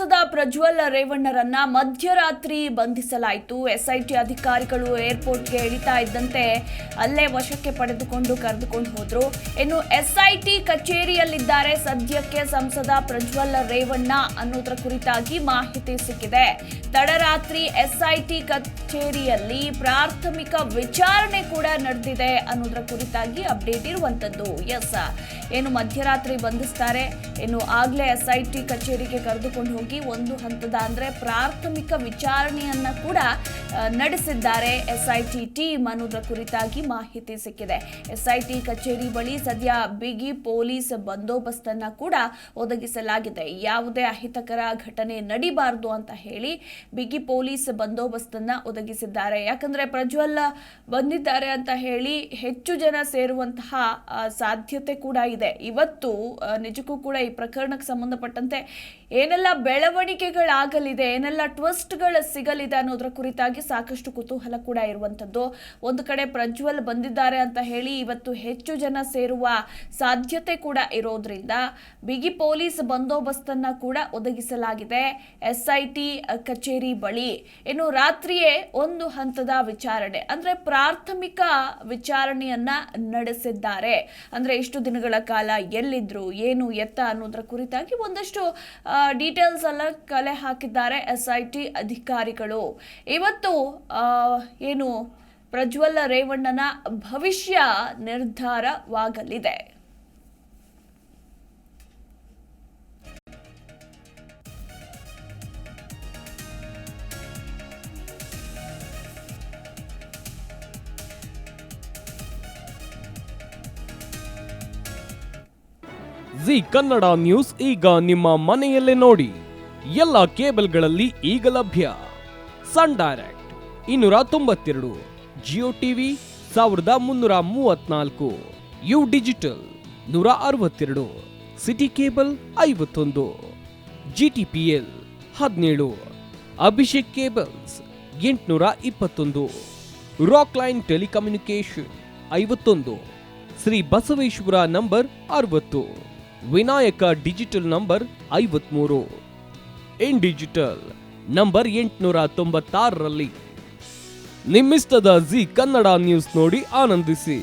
ಸಂಸದ ಪ್ರಜ್ವಲ್ ರೇವಣ್ಣರನ್ನ ಮಧ್ಯರಾತ್ರಿ ಬಂಧಿಸಲಾಯಿತು. ಎಸ್ಐಟಿ ಅಧಿಕಾರಿಗಳು ಏರ್ಪೋರ್ಟ್ಗೆ ಇಳಿತಾ ಇದ್ದಂತೆ ಅಲ್ಲೇ ವಶಕ್ಕೆ ಪಡೆದುಕೊಂಡು ಕರೆದುಕೊಂಡು ಹೋದ್ರು. ಇನ್ನು ಎಸ್ಐಟಿ ಕಚೇರಿಯಲ್ಲಿದ್ದಾರೆ ಸದ್ಯಕ್ಕೆ ಸಂಸದ ಪ್ರಜ್ವಲ್ ರೇವಣ್ಣ ಅನ್ನೋದರ ಕುರಿತಾಗಿ ಮಾಹಿತಿ ಸಿಕ್ಕಿದೆ. ತಡರಾತ್ರಿ ಎಸ್ಐಟಿ ಕಚೇರಿಯಲ್ಲಿ ಪ್ರಾಥಮಿಕ ವಿಚಾರಣೆ ಕೂಡ ನಡೆದಿದೆ ಅನ್ನೋದರ ಕುರಿತಾಗಿ ಅಪ್ಡೇಟ್ ಇರುವಂತದ್ದು. ಏನು ಮಧ್ಯರಾತ್ರಿ ಬಂಧಿಸ್ತಾರೆ, ಇನ್ನು ಆಗ್ಲೇ ಎಸ್ಐಟಿ ಕಚೇರಿಗೆ ಕರೆದುಕೊಂಡು ಹೋಗಿ ಒಂದು ಹಂತದ ಅಂದ್ರೆ ಪ್ರಾಥಮಿಕ ವಿಚಾರಣೆಯನ್ನ ಕೂಡ ನಡೆಸಿದ್ದಾರೆ ಎಸ್ಐಟಿ ಟೀಮ್ ಅನ್ನೋದರ ಕುರಿತಾಗಿ ಮಾಹಿತಿ ಸಿಕ್ಕಿದೆ. ಎಸ್ಐಟಿ ಕಚೇರಿ ಬಳಿ ಸದ್ಯ ಬಿಗಿ ಪೊಲೀಸ್ ಬಂದೋಬಸ್ತನ್ನ ಕೂಡ ಒದಗಿಸಲಾಗಿದೆ. ಯಾವುದೇ ಅಹಿತಕರ ಘಟನೆ ನಡಿಬಾರದು ಅಂತ ಹೇಳಿ ಬಿಗಿ ಪೊಲೀಸ್ ಬಂದೋಬಸ್ತನ್ನ ಒದಗಿಸಿದ್ದಾರೆ. ಯಾಕಂದ್ರೆ ಪ್ರಜ್ವಲ್ ಬಂದಿದ್ದಾರೆ ಅಂತ ಹೇಳಿ ಹೆಚ್ಚು ಜನ ಸೇರುವಂತಹ ಸಾಧ್ಯತೆ ಕೂಡ ಇದೆ. ಇವತ್ತು ನಿಜಕ್ಕೂ ಕೂಡ ಈ ಪ್ರಕರಣಕ್ಕೆ ಸಂಬಂಧಪಟ್ಟಂತೆ ಏನೆಲ್ಲ ಬೆಳವಣಿಗೆಗಳಾಗಲಿದೆ, ಏನೆಲ್ಲ ಟ್ವಿಸ್ಟ್ಗಳು ಸಿಗಲಿದೆ ಅನ್ನೋದರ ಕುರಿತಾಗಿ ಸಾಕಷ್ಟು ಕುತೂಹಲ ಕೂಡ ಇರುವಂತದ್ದು. ಒಂದು ಕಡೆ ಪ್ರಜ್ವಲ್ ಬಂದಿದ್ದಾರೆ ಅಂತ ಹೇಳಿ ಇವತ್ತು ಹೆಚ್ಚು ಜನ ಸೇರುವ ಸಾಧ್ಯತೆ ಕೂಡ ಇರೋದ್ರಿಂದ ಬಿಗಿ ಪೊಲೀಸ್ ಬಂದೋಬಸ್ತನ್ನ ಕೂಡ ಒದಗಿಸಲಾಗಿದೆ ಎಸ್ಐಟಿ ಕಚೇರಿ ಬಳಿ. ಇನ್ನು ರಾತ್ರಿಯೇ ಒಂದು ಹಂತದ ವಿಚಾರಣೆ ಅಂದ್ರೆ ಪ್ರಾಥಮಿಕ ವಿಚಾರಣೆಯನ್ನ ನಡೆಸಿದ್ದಾರೆ. ಅಂದ್ರೆ ಇಷ್ಟು ದಿನಗಳ ಕಾಲ ಎಲ್ಲಿದ್ರು, ಏನು ಎತ್ತ ಅನ್ನೋದರ ಕುರಿತಾಗಿ ಒಂದಷ್ಟು ಡೀಟೇಲ್ಸ್ ಎಲ್ಲ ಕಲೆ ಹಾಕಿದ್ದಾರೆ ಎಸ್ಐಟಿ ಅಧಿಕಾರಿಗಳು. ಇವತ್ತು ಏನು ಪ್ರಜ್ವಲ್ ರೇವಣ್ಣನ ಭವಿಷ್ಯ ನಿರ್ಧಾರವಾಗಲಿದೆ. ಜಿ ಕನ್ನಡ ನ್ಯೂಸ್ ಈಗ ನಿಮ್ಮ ಮನೆಯಲ್ಲೇ ನೋಡಿ. ಎಲ್ಲ ಕೇಬಲ್ಗಳಲ್ಲಿ ಈಗ ಲಭ್ಯ. Sun Direct 292, Jio TV 1334, U digital 162, city cable 51, GTPL 17, Abhishek cables 821, Rock Line telecommunication 51, Shri Basaveshwara number 60, Vinayaka digital number 53, in digital number 896ರಲ್ಲಿ ನಿಮ್ಮಿಸ್ತದ ಜಿ ಕನ್ನಡ ನ್ಯೂಸ್ ನೋಡಿ ಆನಂದಿಸಿ.